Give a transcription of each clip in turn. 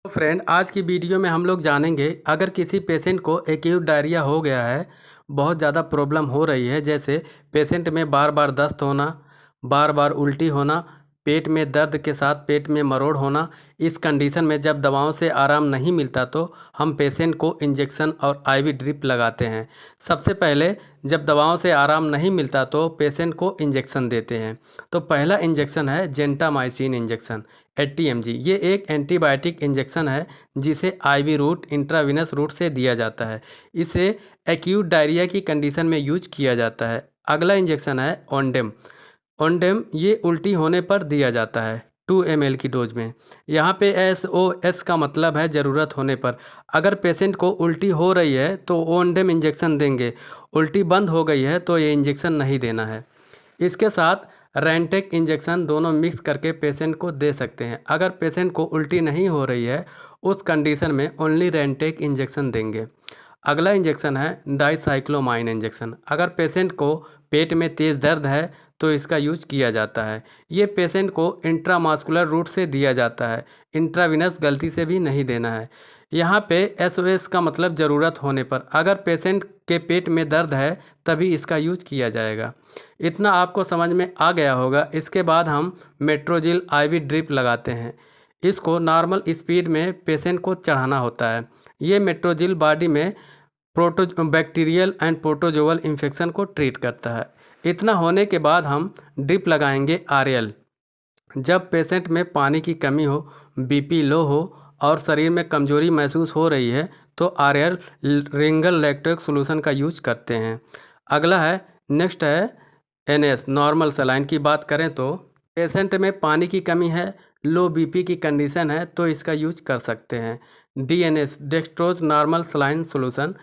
तो फ्रेंड, आज की वीडियो में हम लोग जानेंगे अगर किसी पेशेंट को एक्यूट डायरिया हो गया है, बहुत ज़्यादा प्रॉब्लम हो रही है, जैसे पेशेंट में बार बार दस्त होना, बार बार उल्टी होना, पेट में दर्द के साथ पेट में मरोड़ होना। इस कंडीशन में जब दवाओं से आराम नहीं मिलता तो हम पेशेंट को इंजेक्शन और आईवी ड्रिप लगाते हैं। सबसे पहले जब दवाओं से आराम नहीं मिलता तो पेशेंट को इंजेक्शन देते हैं। तो पहला इंजेक्शन है जेंटामाइसिन इंजेक्शन 80 mg। ये एक एंटीबायोटिक इंजेक्शन है जिसे आईवी रूट इंट्रावीनस रूट से दिया जाता है। इसे एक्यूट डायरिया की कंडीशन में यूज किया जाता है। अगला इंजेक्शन है ओंडेम। ओंडेम ये उल्टी होने पर दिया जाता है 2 ml की डोज में। यहाँ पे SOS का मतलब है ज़रूरत होने पर। अगर पेशेंट को उल्टी हो रही है तो ओंडेम इंजेक्शन देंगे, उल्टी बंद हो गई है तो ये इंजेक्शन नहीं देना है। इसके साथ रेंटेक इंजेक्शन दोनों मिक्स करके पेशेंट को दे सकते हैं। अगर पेशेंट को उल्टी नहीं हो रही है उस कंडीशन में ओनली रेंटेक इंजेक्शन देंगे। अगला इंजेक्शन है डाइसाइक्लोमाइन इंजेक्शन। अगर पेशेंट को पेट में तेज़ दर्द है तो इसका यूज किया जाता है। ये पेशेंट को इंट्रामास्कुलर रूट से दिया जाता है, इंट्राविनस गलती से भी नहीं देना है। यहाँ पे SOS का मतलब ज़रूरत होने पर। अगर पेशेंट के पेट में दर्द है तभी इसका यूज किया जाएगा। इतना आपको समझ में आ गया होगा। इसके बाद हम मेट्रोजिल आईवी ड्रिप लगाते हैं। इसको नॉर्मल स्पीड में पेशेंट को चढ़ाना होता है। ये मेट्रोजिल बॉडी में बैक्टीरियल एंड प्रोटोजोअल इन्फेक्शन को ट्रीट करता है। इतना होने के बाद हम ड्रिप लगाएंगे RL। जब पेशेंट में पानी की कमी हो, BP लो हो और शरीर में कमजोरी महसूस हो रही है तो RL रिंगल लैक्टेट सॉल्यूशन का यूज करते हैं। अगला है नेक्स्ट है NS नॉर्मल सलाइन की बात करें तो पेशेंट में पानी की कमी है, लो BP की कंडीशन है तो इसका यूज कर सकते हैं। DNS dextrose normal saline solution,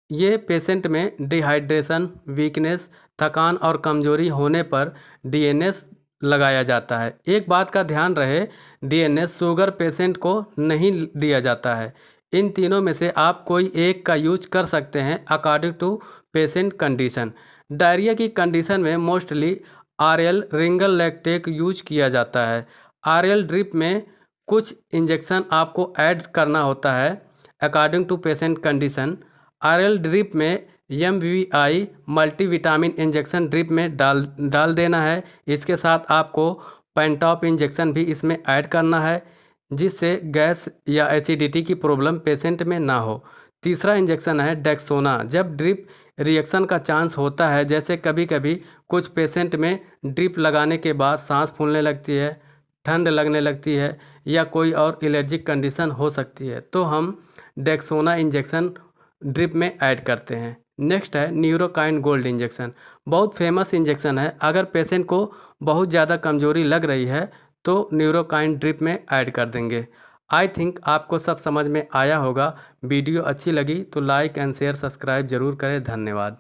ये पेशेंट में डिहाइड्रेशन, वीकनेस, थकान और कमजोरी होने पर DNS लगाया जाता है। एक बात का ध्यान रहे, DNS शुगर पेशेंट को नहीं दिया जाता है। इन तीनों में से आप कोई एक का यूज कर सकते हैं according to patient condition. Diarrhoea की कंडीशन में mostly RL Ringer lactate use किया जाता है। RL ड्रिप में कुछ इंजेक्शन आपको ऐड करना होता है according to patient condition. RL drip में MVI मल्टीविटामिन इंजेक्शन ड्रिप में डाल देना है। इसके साथ आपको पेंटॉप इंजेक्शन भी इसमें ऐड करना है जिससे गैस या एसिडिटी की प्रॉब्लम पेशेंट में ना हो। तीसरा इंजेक्शन है डेक्सोना। जब ड्रिप रिएक्शन का चांस होता है, जैसे कभी कभी कुछ पेशेंट में ड्रिप लगाने के बाद सांस फूलने लगती है, ठंड लगने लगती है या कोई और एलर्जिक कंडीशन हो सकती है, तो हम डेक्सोना इंजेक्शन ड्रिप में ऐड करते हैं। नेक्स्ट है न्यूरोकाइन गोल्ड इंजेक्शन। बहुत फेमस इंजेक्शन है। अगर पेशेंट को बहुत ज़्यादा कमजोरी लग रही है तो न्यूरोकाइन ड्रिप में ऐड कर देंगे। आई थिंक आपको सब समझ में आया होगा। वीडियो अच्छी लगी तो लाइक एंड शेयर सब्सक्राइब जरूर करें। धन्यवाद।